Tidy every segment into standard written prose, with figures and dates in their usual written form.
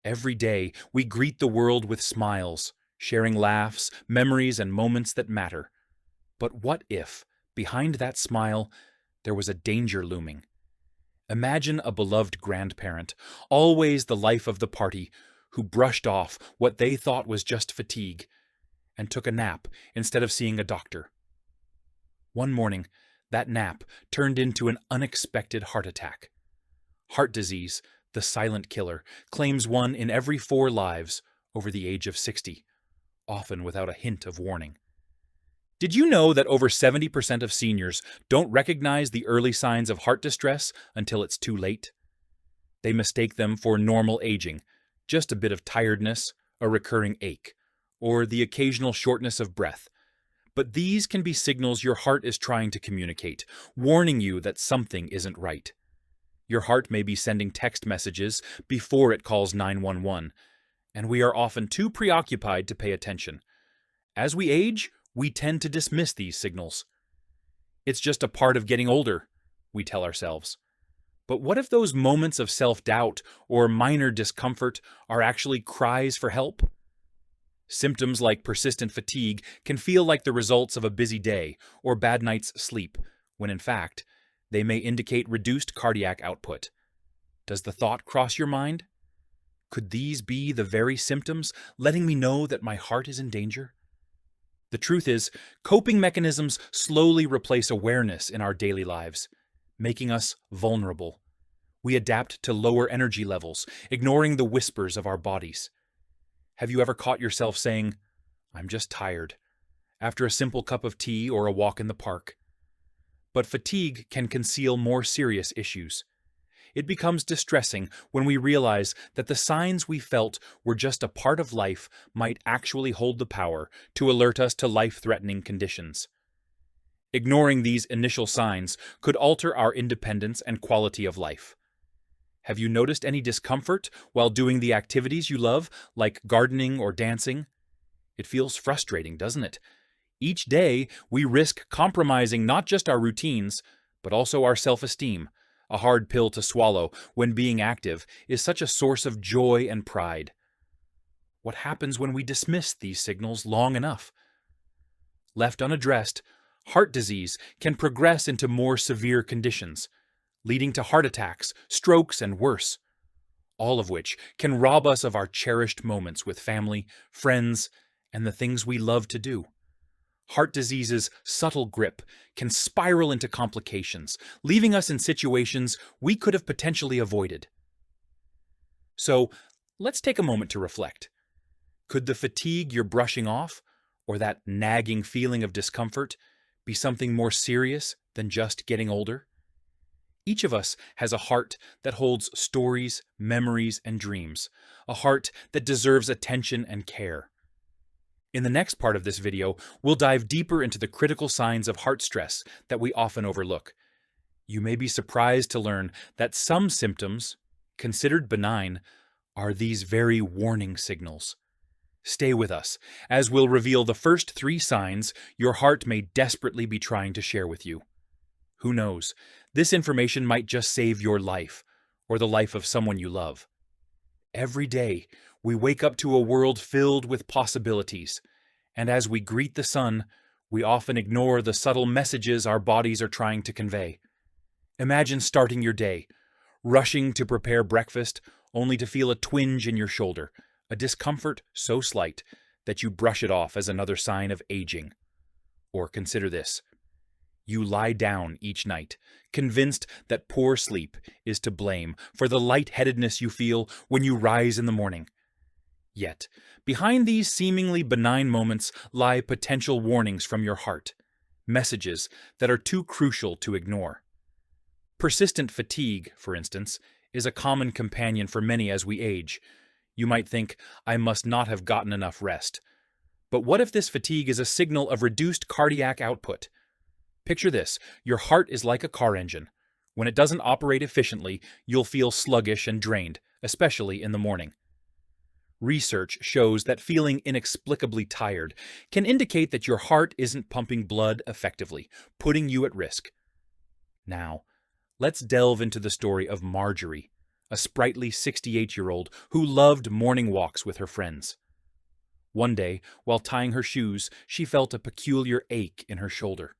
Every day, we greet the world with smiles, sharing laughs, memories, and moments that matter. But what if, behind that smile, there was a danger looming? Imagine a beloved grandparent, always the life of the party, who brushed off what they thought was just fatigue and took a nap instead of seeing a doctor. One morning, that nap turned into an unexpected heart attack. Heart disease, the silent killer, claims one in every 4 lives over the age of 60, often without a hint of warning. Did you know that over 70% of seniors don't recognize the early signs of heart distress until it's too late? They mistake them for normal aging, just a bit of tiredness, a recurring ache, or the occasional shortness of breath. But these can be signals your heart is trying to communicate, warning you that something isn't right. Your heart may be sending text messages before it calls 911, and we are often too preoccupied to pay attention. As we age, we tend to dismiss these signals. It's just a part of getting older, we tell ourselves. But what if those moments of self-doubt or minor discomfort are actually cries for help? Symptoms like persistent fatigue can feel like the results of a busy day or bad night's sleep, when in fact, they may indicate reduced cardiac output. Does the thought cross your mind? Could these be the very symptoms letting me know that my heart is in danger? The truth is, coping mechanisms slowly replace awareness in our daily lives, making us vulnerable. We adapt to lower energy levels, ignoring the whispers of our bodies. Have you ever caught yourself saying, "I'm just tired," after a simple cup of tea or a walk in the park? But fatigue can conceal more serious issues. It becomes distressing when we realize that the signs we felt were just a part of life might actually hold the power to alert us to life-threatening conditions. Ignoring these initial signs could alter our independence and quality of life. Have you noticed any discomfort while doing the activities you love, like gardening or dancing? It feels frustrating, doesn't it? Each day, we risk compromising not just our routines, but also our self-esteem, a hard pill to swallow when being active is such a source of joy and pride. What happens when we dismiss these signals long enough? Left unaddressed, heart disease can progress into more severe conditions, leading to heart attacks, strokes, and worse, all of which can rob us of our cherished moments with family, friends, and the things we love to do. Heart disease's subtle grip can spiral into complications, leaving us in situations we could have potentially avoided. So, let's take a moment to reflect. Could the fatigue you're brushing off, or that nagging feeling of discomfort, be something more serious than just getting older? Each of us has a heart that holds stories, memories, and dreams, a heart that deserves attention and care. In the next part of this video, we'll dive deeper into the critical signs of heart stress that we often overlook. You may be surprised to learn that some symptoms, considered benign, are these very warning signals. Stay with us, as we'll reveal the first 3 signs your heart may desperately be trying to share with you. Who knows, this information might just save your life, or the life of someone you love. Every day, we wake up to a world filled with possibilities, and as we greet the sun, we often ignore the subtle messages our bodies are trying to convey. Imagine starting your day, rushing to prepare breakfast, only to feel a twinge in your shoulder, a discomfort so slight that you brush it off as another sign of aging. Or consider this. You lie down each night, convinced that poor sleep is to blame for the lightheadedness you feel when you rise in the morning. Yet, behind these seemingly benign moments lie potential warnings from your heart, messages that are too crucial to ignore. Persistent fatigue, for instance, is a common companion for many as we age. You might think, "I must not have gotten enough rest." But what if this fatigue is a signal of reduced cardiac output? Picture this, your heart is like a car engine. When it doesn't operate efficiently, you'll feel sluggish and drained, especially in the morning. Research shows that feeling inexplicably tired can indicate that your heart isn't pumping blood effectively, putting you at risk. Now, let's delve into the story of Marjorie, a sprightly 68-year-old who loved morning walks with her friends. One day, while tying her shoes, she felt a peculiar ache in her shoulder.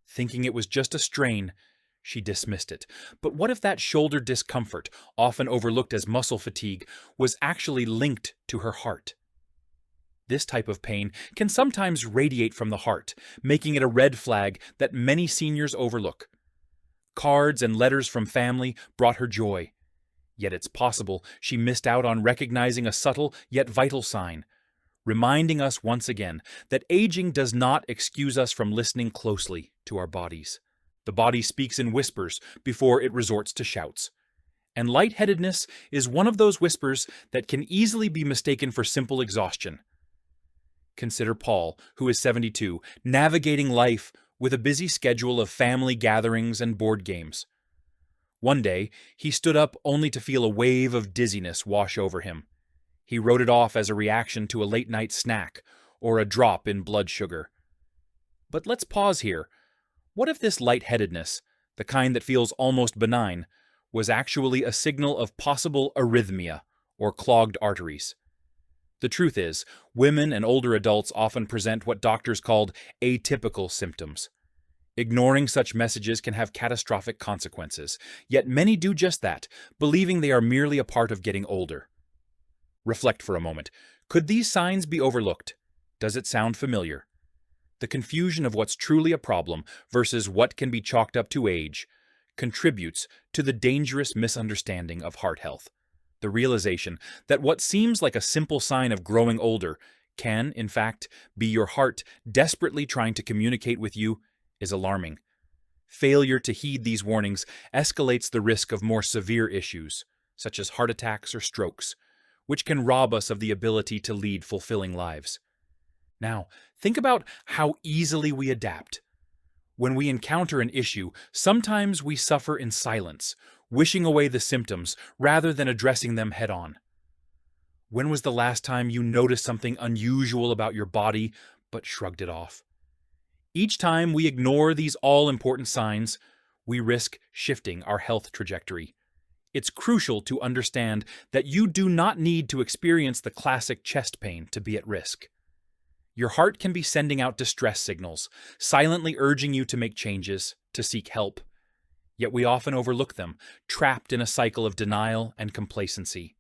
Thinking it was just a strain, she dismissed it. But what if that shoulder discomfort, often overlooked as muscle fatigue, was actually linked to her heart? This type of pain can sometimes radiate from the heart, making it a red flag that many seniors overlook. Cards and letters from family brought her joy. Yet it's possible she missed out on recognizing a subtle yet vital sign, reminding us once again that aging does not excuse us from listening closely to our bodies. The body speaks in whispers before it resorts to shouts. And lightheadedness is one of those whispers that can easily be mistaken for simple exhaustion. Consider Paul, who is 72, navigating life with a busy schedule of family gatherings and board games. One day, he stood up only to feel a wave of dizziness wash over him. He wrote it off as a reaction to a late-night snack or a drop in blood sugar. But let's pause here. What if this lightheadedness, the kind that feels almost benign, was actually a signal of possible arrhythmia or clogged arteries? The truth is, women and older adults often present what doctors called atypical symptoms. Ignoring such messages can have catastrophic consequences, yet many do just that, believing they are merely a part of getting older. Reflect for a moment. Could these signs be overlooked? Does it sound familiar? The confusion of what's truly a problem versus what can be chalked up to age contributes to the dangerous misunderstanding of heart health. The realization that what seems like a simple sign of growing older can, in fact, be your heart desperately trying to communicate with you is alarming. Failure to heed these warnings escalates the risk of more severe issues, such as heart attacks or strokes, which can rob us of the ability to lead fulfilling lives. Now, think about how easily we adapt. When we encounter an issue, sometimes we suffer in silence, wishing away the symptoms rather than addressing them head-on. When was the last time you noticed something unusual about your body but shrugged it off? Each time we ignore these all-important signs, we risk shifting our health trajectory. It's crucial to understand that you do not need to experience the classic chest pain to be at risk. Your heart can be sending out distress signals, silently urging you to make changes, to seek help. Yet we often overlook them, trapped in a cycle of denial and complacency.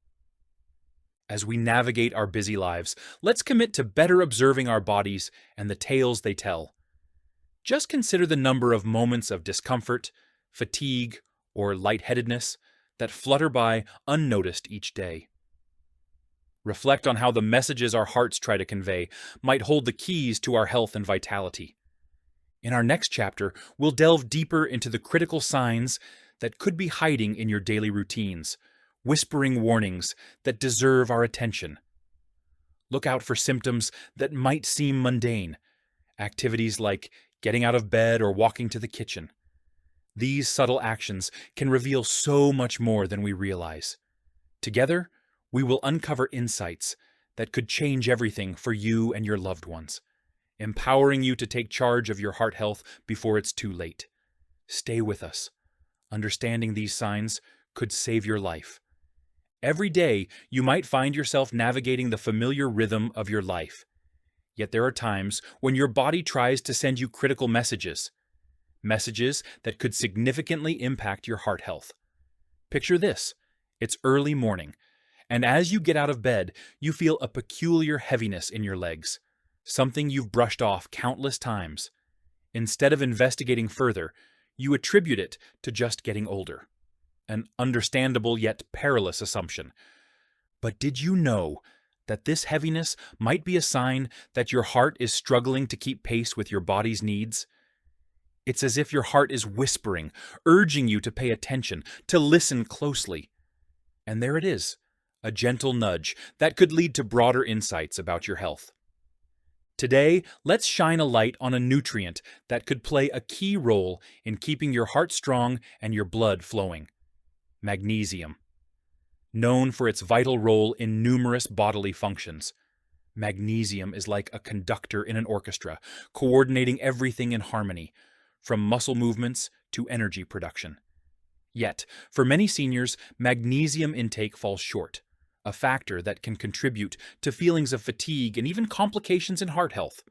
As we navigate our busy lives, let's commit to better observing our bodies and the tales they tell. Just consider the number of moments of discomfort, fatigue, or lightheadedness that flutter by unnoticed each day. Reflect on how the messages our hearts try to convey might hold the keys to our health and vitality. In our next chapter, we'll delve deeper into the critical signs that could be hiding in your daily routines, whispering warnings that deserve our attention. Look out for symptoms that might seem mundane, activities like getting out of bed or walking to the kitchen. These subtle actions can reveal so much more than we realize. Together, we will uncover insights that could change everything for you and your loved ones, empowering you to take charge of your heart health before it's too late. Stay with us. Understanding these signs could save your life. Every day, you might find yourself navigating the familiar rhythm of your life. Yet there are times when your body tries to send you critical messages that could significantly impact your heart health. Picture this. It's early morning, and as you get out of bed, you feel a peculiar heaviness in your legs, something you've brushed off countless times. Instead of investigating further, you attribute it to just getting older. An understandable yet perilous assumption. But did you know that this heaviness might be a sign that your heart is struggling to keep pace with your body's needs? It's as if your heart is whispering, urging you to pay attention, to listen closely. And there it is, a gentle nudge that could lead to broader insights about your health. Today, let's shine a light on a nutrient that could play a key role in keeping your heart strong and your blood flowing. Magnesium. Known for its vital role in numerous bodily functions, magnesium is like a conductor in an orchestra, coordinating everything in harmony, from muscle movements to energy production. Yet, for many seniors, magnesium intake falls short, a factor that can contribute to feelings of fatigue and even complications in heart health.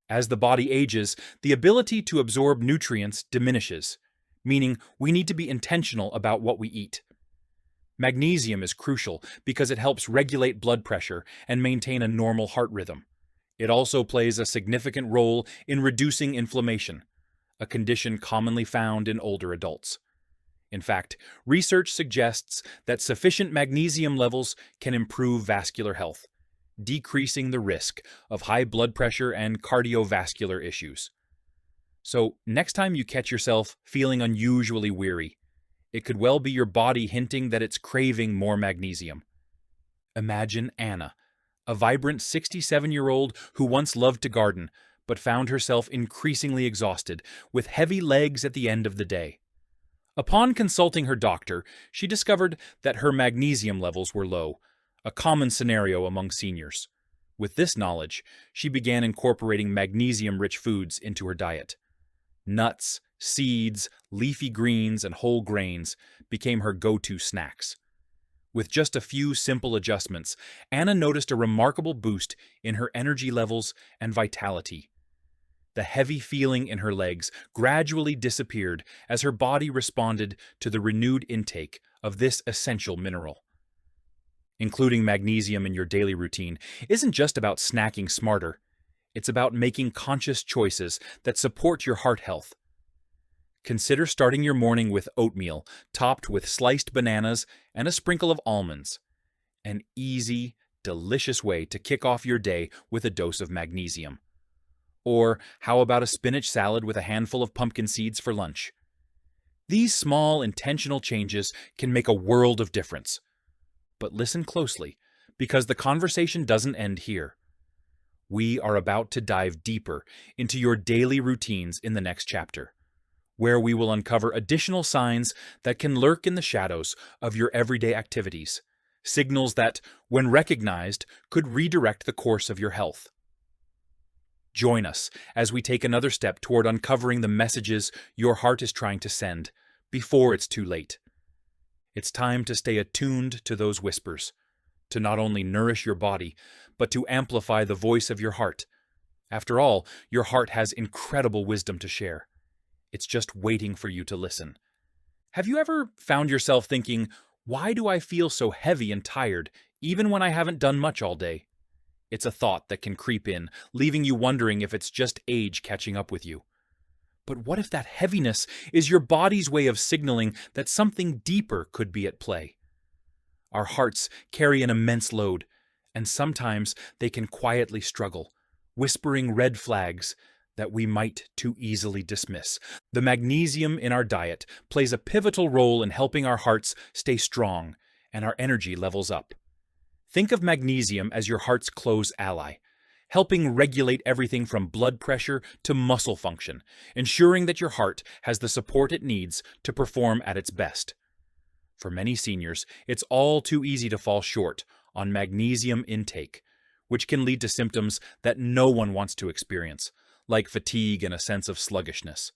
As the body ages, the ability to absorb nutrients diminishes, meaning we need to be intentional about what we eat. Magnesium is crucial because it helps regulate blood pressure and maintain a normal heart rhythm. It also plays a significant role in reducing inflammation, a condition commonly found in older adults. In fact, research suggests that sufficient magnesium levels can improve vascular health, decreasing the risk of high blood pressure and cardiovascular issues. So, next time you catch yourself feeling unusually weary, it could well be your body hinting that it's craving more magnesium. Imagine Anna, a vibrant 67-year-old who once loved to garden, but found herself increasingly exhausted, with heavy legs at the end of the day. Upon consulting her doctor, she discovered that her magnesium levels were low, a common scenario among seniors. With this knowledge, she began incorporating magnesium-rich foods into her diet. Nuts, seeds, leafy greens, and whole grains became her go-to snacks. With just a few simple adjustments, Anna noticed a remarkable boost in her energy levels and vitality. The heavy feeling in her legs gradually disappeared as her body responded to the renewed intake of this essential mineral. Including magnesium in your daily routine isn't just about snacking smarter. It's about making conscious choices that support your heart health. Consider starting your morning with oatmeal topped with sliced bananas and a sprinkle of almonds. An easy, delicious way to kick off your day with a dose of magnesium. Or how about a spinach salad with a handful of pumpkin seeds for lunch? These small, intentional changes can make a world of difference. But listen closely, because the conversation doesn't end here. We are about to dive deeper into your daily routines in the next chapter, where we will uncover additional signs that can lurk in the shadows of your everyday activities, signals that, when recognized, could redirect the course of your health. Join us as we take another step toward uncovering the messages your heart is trying to send before it's too late. It's time to stay attuned to those whispers, to not only nourish your body, but to amplify the voice of your heart. After all, your heart has incredible wisdom to share. It's just waiting for you to listen. Have you ever found yourself thinking, why do I feel so heavy and tired, even when I haven't done much all day? It's a thought that can creep in, leaving you wondering if it's just age catching up with you. But what if that heaviness is your body's way of signaling that something deeper could be at play? Our hearts carry an immense load, and sometimes they can quietly struggle, whispering red flags that we might too easily dismiss. The magnesium in our diet plays a pivotal role in helping our hearts stay strong and our energy levels up. Think of magnesium as your heart's close ally, helping regulate everything from blood pressure to muscle function, ensuring that your heart has the support it needs to perform at its best. For many seniors, it's all too easy to fall short on magnesium intake, which can lead to symptoms that no one wants to experience, like fatigue and a sense of sluggishness.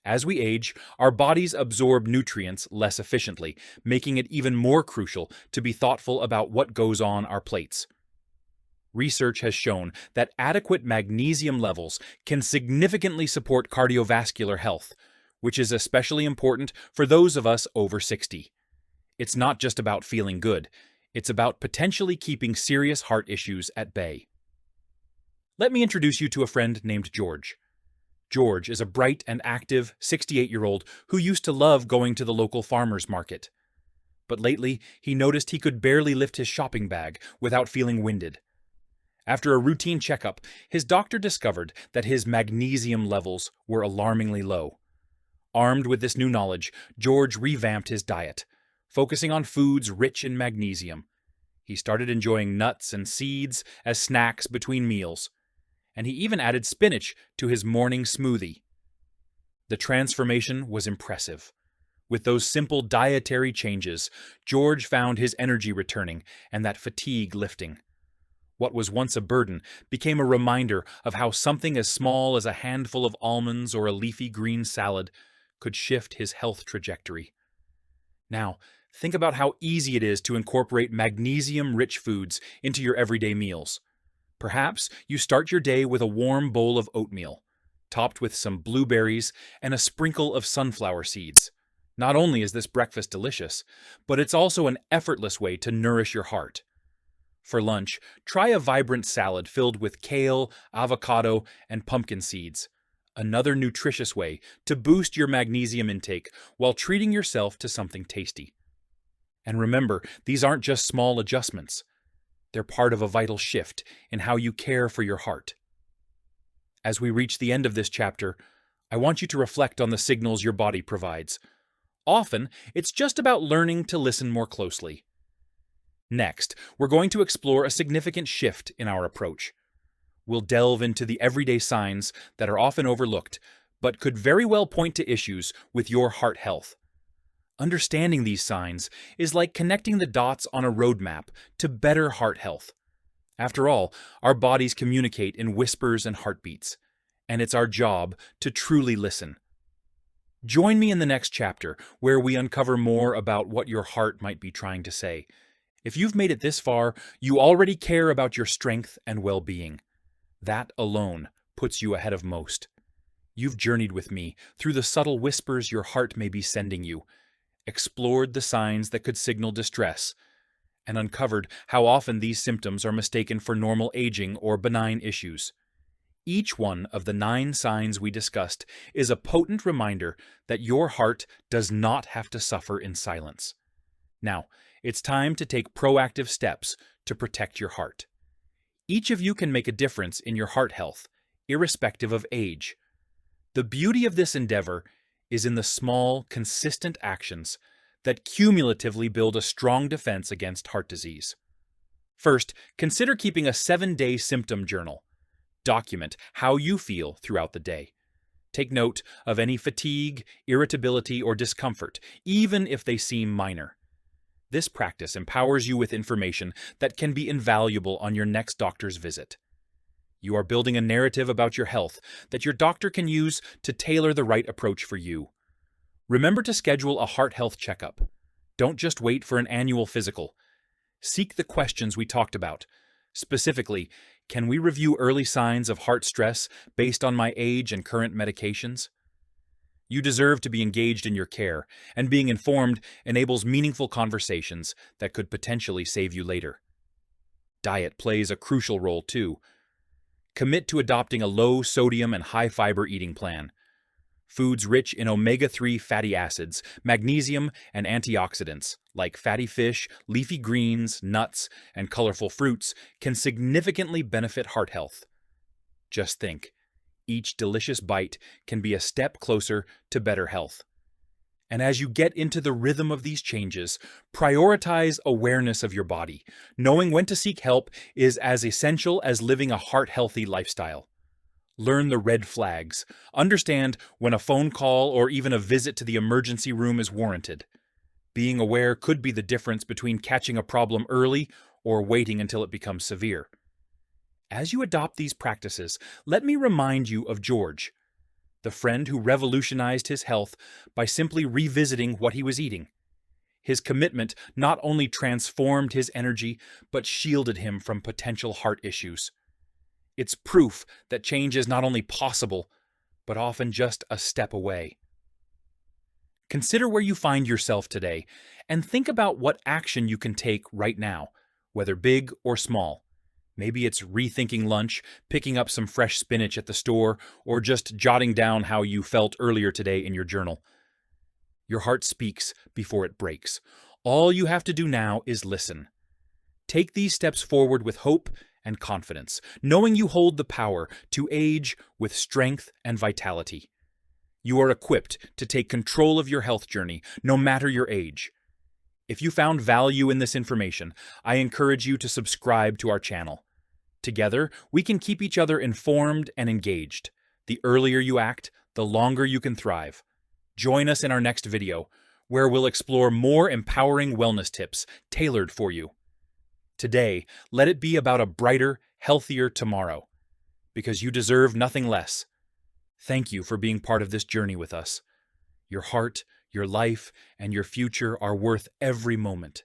As we age, our bodies absorb nutrients less efficiently, making it even more crucial to be thoughtful about what goes on our plates. Research has shown that adequate magnesium levels can significantly support cardiovascular health, which is especially important for those of us over 60. It's not just about feeling good, it's about potentially keeping serious heart issues at bay. Let me introduce you to a friend named George. George is a bright and active 68-year-old who used to love going to the local farmer's market. But lately, he noticed he could barely lift his shopping bag without feeling winded. After a routine checkup, his doctor discovered that his magnesium levels were alarmingly low. Armed with this new knowledge, George revamped his diet, focusing on foods rich in magnesium. He started enjoying nuts and seeds as snacks between meals, and he even added spinach to his morning smoothie. The transformation was impressive. With those simple dietary changes, George found his energy returning and that fatigue lifting. What was once a burden became a reminder of how something as small as a handful of almonds or a leafy green salad could shift his health trajectory. Now, think about how easy it is to incorporate magnesium-rich foods into your everyday meals. Perhaps you start your day with a warm bowl of oatmeal, topped with some blueberries and a sprinkle of sunflower seeds. Not only is this breakfast delicious, but it's also an effortless way to nourish your heart. For lunch, try a vibrant salad filled with kale, avocado, and pumpkin seeds. Another nutritious way to boost your magnesium intake while treating yourself to something tasty. And remember, these aren't just small adjustments. They're part of a vital shift in how you care for your heart. As we reach the end of this chapter, I want you to reflect on the signals your body provides. Often, it's just about learning to listen more closely. Next, we're going to explore a significant shift in our approach. We'll delve into the everyday signs that are often overlooked, but could very well point to issues with your heart health. Understanding these signs is like connecting the dots on a roadmap to better heart health. After all, our bodies communicate in whispers and heartbeats, and it's our job to truly listen. Join me in the next chapter, where we uncover more about what your heart might be trying to say. If you've made it this far, you already care about your strength and well-being. That alone puts you ahead of most. You've journeyed with me through the subtle whispers your heart may be sending you, explored the signs that could signal distress, and uncovered how often these symptoms are mistaken for normal aging or benign issues. Each one of the 9 signs we discussed is a potent reminder that your heart does not have to suffer in silence. Now, it's time to take proactive steps to protect your heart. Each of you can make a difference in your heart health, irrespective of age. The beauty of this endeavor is in the small, consistent actions that cumulatively build a strong defense against heart disease. First, consider keeping a 7-day symptom journal. Document how you feel throughout the day. Take note of any fatigue, irritability, or discomfort, even if they seem minor. This practice empowers you with information that can be invaluable on your next doctor's visit. You are building a narrative about your health that your doctor can use to tailor the right approach for you. Remember to schedule a heart health checkup. Don't just wait for an annual physical. Seek the questions we talked about. Specifically, can we review early signs of heart stress based on my age and current medications? You deserve to be engaged in your care, and being informed enables meaningful conversations that could potentially save you later. Diet plays a crucial role too. Commit to adopting a low-sodium and high-fiber eating plan. Foods rich in omega-3 fatty acids, magnesium, and antioxidants, like fatty fish, leafy greens, nuts, and colorful fruits, can significantly benefit heart health. Just think, each delicious bite can be a step closer to better health. And as you get into the rhythm of these changes, prioritize awareness of your body. Knowing when to seek help is as essential as living a heart-healthy lifestyle. Learn the red flags. Understand when a phone call or even a visit to the emergency room is warranted. Being aware could be the difference between catching a problem early or waiting until it becomes severe. As you adopt these practices, let me remind you of George, the friend who revolutionized his health by simply revisiting what he was eating. His commitment not only transformed his energy, but shielded him from potential heart issues. It's proof that change is not only possible, but often just a step away. Consider where you find yourself today, and think about what action you can take right now, whether big or small. Maybe it's rethinking lunch, picking up some fresh spinach at the store, or just jotting down how you felt earlier today in your journal. Your heart speaks before it breaks. All you have to do now is listen. Take these steps forward with hope and confidence, knowing you hold the power to age with strength and vitality. You are equipped to take control of your health journey, no matter your age. If you found value in this information, I encourage you to subscribe to our channel. Together, we can keep each other informed and engaged. The earlier you act, the longer you can thrive. Join us in our next video, where we'll explore more empowering wellness tips tailored for you. Today, let it be about a brighter, healthier tomorrow, because you deserve nothing less. Thank you for being part of this journey with us. Your heart, Your life and your future are worth every moment.